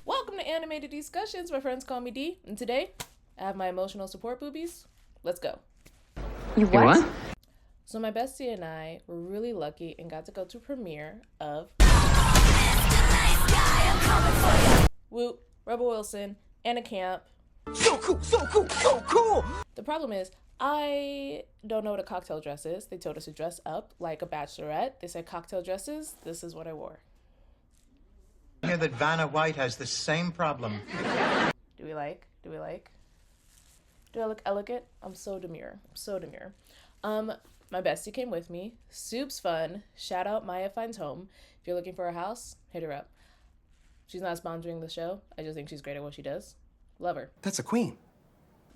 Welcome to Animated Discussions. My friends call me D, and today I have my emotional support boobies. Let's go. You what? So my bestie and I were really lucky and got to go to premiere of Whoop, Rebel Wilson, Annacamp. So cool, so cool, so cool! The problem is, I don't know what a cocktail dress is. They told us to dress up like a bachelorette. They said cocktail dresses. This is what I wore. I hear that Vanna White has the same problem. Do we like? Do I look elegant? I'm so demure. My bestie came with me. Soup's fun. Shout out Maya Finds Home. If you're looking for a house, hit her up. She's not sponsoring the show. I just think she's great at what she does. Love her. That's a queen.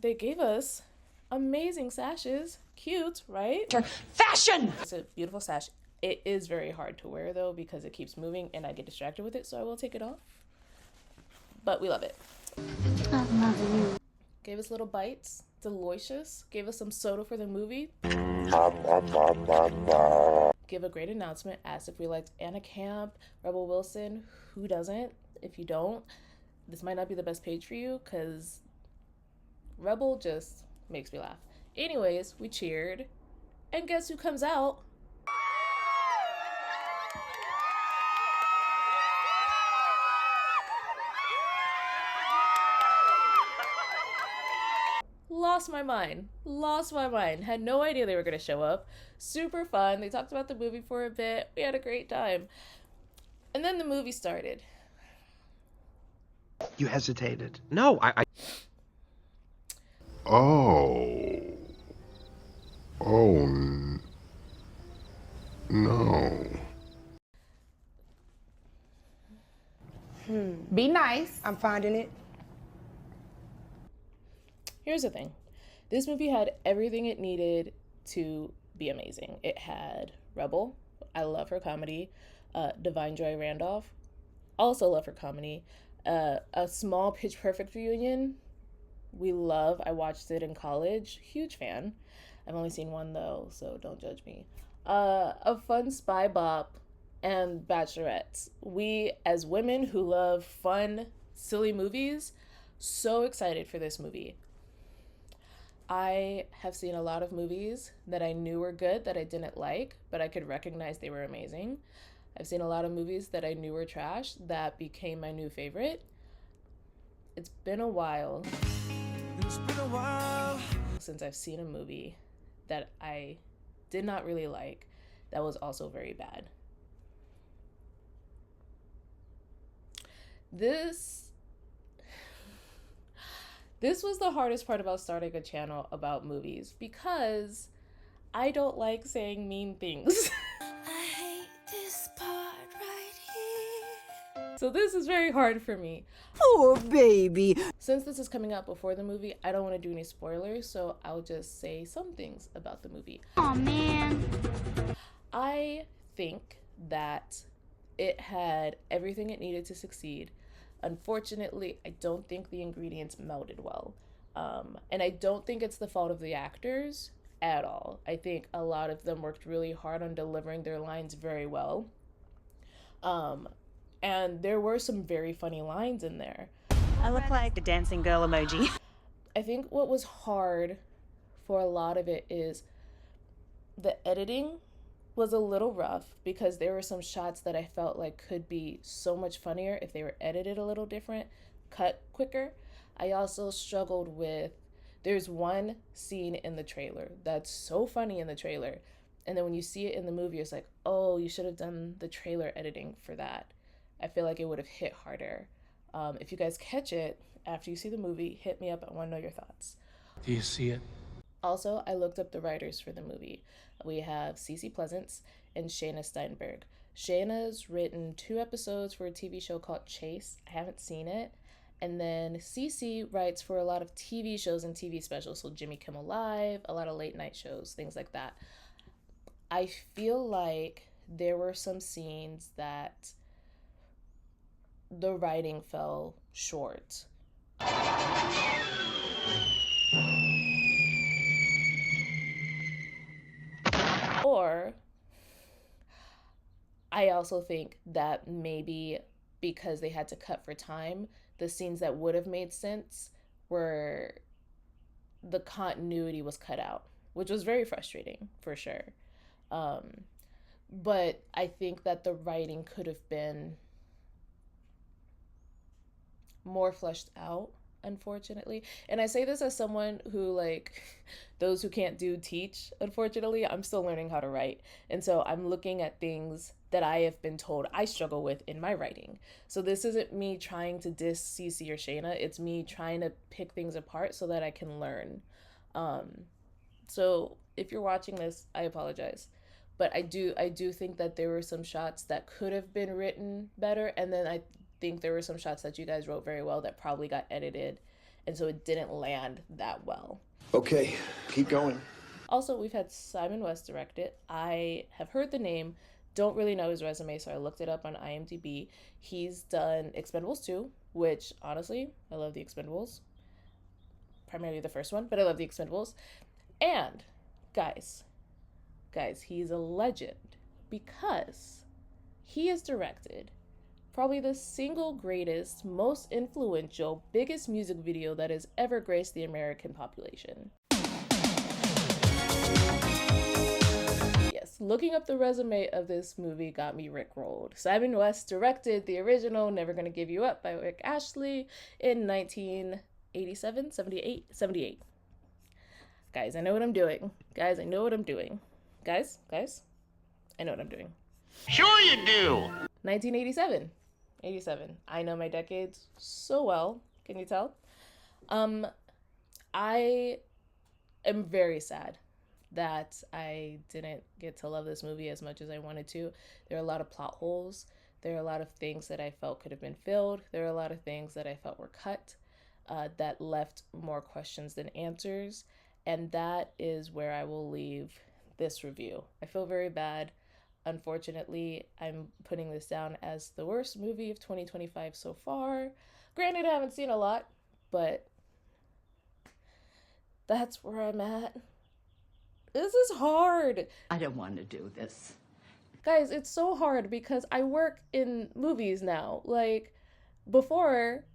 They gave us amazing sashes. Cute, right? Fashion! It's a beautiful sash. It is very hard to wear though because it keeps moving and I get distracted with it, so I will take it off. But we love it. I love you. Gave us little bites. Delicious. Gave us some soda for the movie. Give a great announcement. Asked if we liked Annacamp, Rebel Wilson. Who doesn't? If you don't, this might not be the best page for you because Rebel just makes me laugh. Anyways, we cheered. And guess who comes out? Lost my mind. Had no idea they were going to show up. Super fun. They talked about the movie for a bit. We had a great time. And then the movie started. You hesitated. No, No. Be nice. I'm finding it. Here's the thing. This movie had everything it needed to be amazing. It had Rebel. I love her comedy. Divine Joy Randolph. Also love her comedy. A small Pitch Perfect reunion. We love. I watched it in college. Huge fan. I've only seen one though, so don't judge me. A fun spy bop and bachelorettes. We, as women who love fun, silly movies, so excited for this movie. I have seen a lot of movies that I knew were good that I didn't like, but I could recognize they were amazing. I've seen a lot of movies that I knew were trash that became my new favorite. It's been a while since I've seen a movie that I did not really like that was also very bad. This was the hardest part about starting a channel about movies because I don't like saying mean things. I hate this part right here. So this is very hard for me. Poor baby. Since this is coming out before the movie, I don't want to do any spoilers, so I'll just say some things about the movie. Oh man. I think that it had everything it needed to succeed. Unfortunately, I don't think the ingredients melded well. And I don't think it's the fault of the actors at all. I think a lot of them worked really hard on delivering their lines very well. And there were some very funny lines in there. I look like the dancing girl emoji. I think what was hard for a lot of it is the editing was a little rough because there were some shots that I felt like could be so much funnier if they were edited a little different, cut quicker. I also struggled with, there's one scene in the trailer that's so funny in the trailer, and then when you see it in the movie, it's like, oh, you should have done the trailer editing for that. I feel like it would have hit harder. If you guys catch it after you see the movie, hit me up. I want to know your thoughts. Do you see it? Also, I looked up the writers for the movie. We have Cece Pleasance and Shayna Steinberg. Shayna's written 2 episodes for a TV show called Chase. I haven't seen it. And then Cece writes for a lot of TV shows and TV specials, so Jimmy Kimmel Live, a lot of late night shows, things like that. I feel like there were some scenes that the writing fell short. Or I also think that maybe because they had to cut for time, the scenes that would have made sense were the continuity was cut out, which was very frustrating for sure. But I think that the writing could have been more fleshed out, unfortunately. And I say this as someone who, like, those who can't teach, unfortunately. I'm still learning how to write. And so I'm looking at things that I have been told I struggle with in my writing. So this isn't me trying to diss Cece or Shayna. It's me trying to pick things apart so that I can learn. So if you're watching this, I apologize. But I do think that there were some shots that could have been written better. And then I think there were some shots that you guys wrote very well that probably got edited. And so it didn't land that well. Okay, keep going. Also, we've had Simon West direct it. I have heard the name, don't really know his resume, so I looked it up on IMDb. He's done Expendables 2, which, honestly, I love the Expendables. Primarily the first one, but I love the Expendables. And, guys, he's a legend because he has directed probably the single greatest, most influential, biggest music video that has ever graced the American population. Yes, looking up the resume of this movie got me rickrolled. Simon West directed the original Never Gonna Give You Up by Rick Astley in 1987, 78. Guys, I know what I'm doing. Guys, I know what I'm doing. Guys, I know what I'm doing. Sure you do! 1987. 87. I know my decades so well. Can you tell? I am very sad that I didn't get to love this movie as much as I wanted to. There are a lot of plot holes. There are a lot of things that I felt could have been filled. There are a lot of things that I felt were cut that left more questions than answers. And that is where I will leave this review. I feel very bad. Unfortunately, I'm putting this down as the worst movie of 2025 so far. Granted, I haven't seen a lot, but that's where I'm at. This is hard. I don't want to do this. Guys, it's so hard because I work in movies now. Like, before,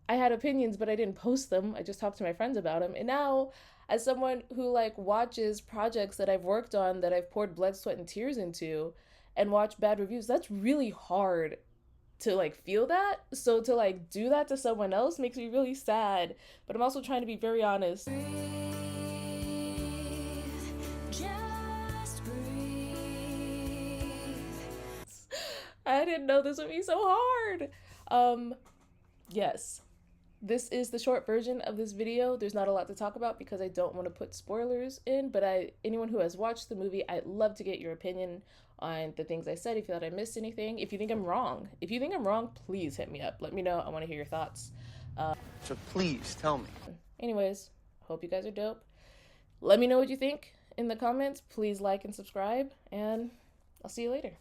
I had opinions, but I didn't post them. I just talked to my friends about them. And now, as someone who, like, watches projects that I've worked on, that I've poured blood, sweat, and tears into, and watch bad reviews, that's really hard to, like, feel that. So to, like, do that to someone else makes me really sad. But I'm also trying to be very honest. I didn't know this would be so hard. Yes, this is the short version of this video. There's not a lot to talk about because I don't want to put spoilers in, but anyone who has watched the movie, I'd love to get your opinion on the things I said. If you thought I missed anything, if you think I'm wrong, please hit me up. Let me know. I want to hear your thoughts. So please tell me. Anyways, hope you guys are dope. Let me know what you think in the comments. Please like and subscribe, and I'll see you later.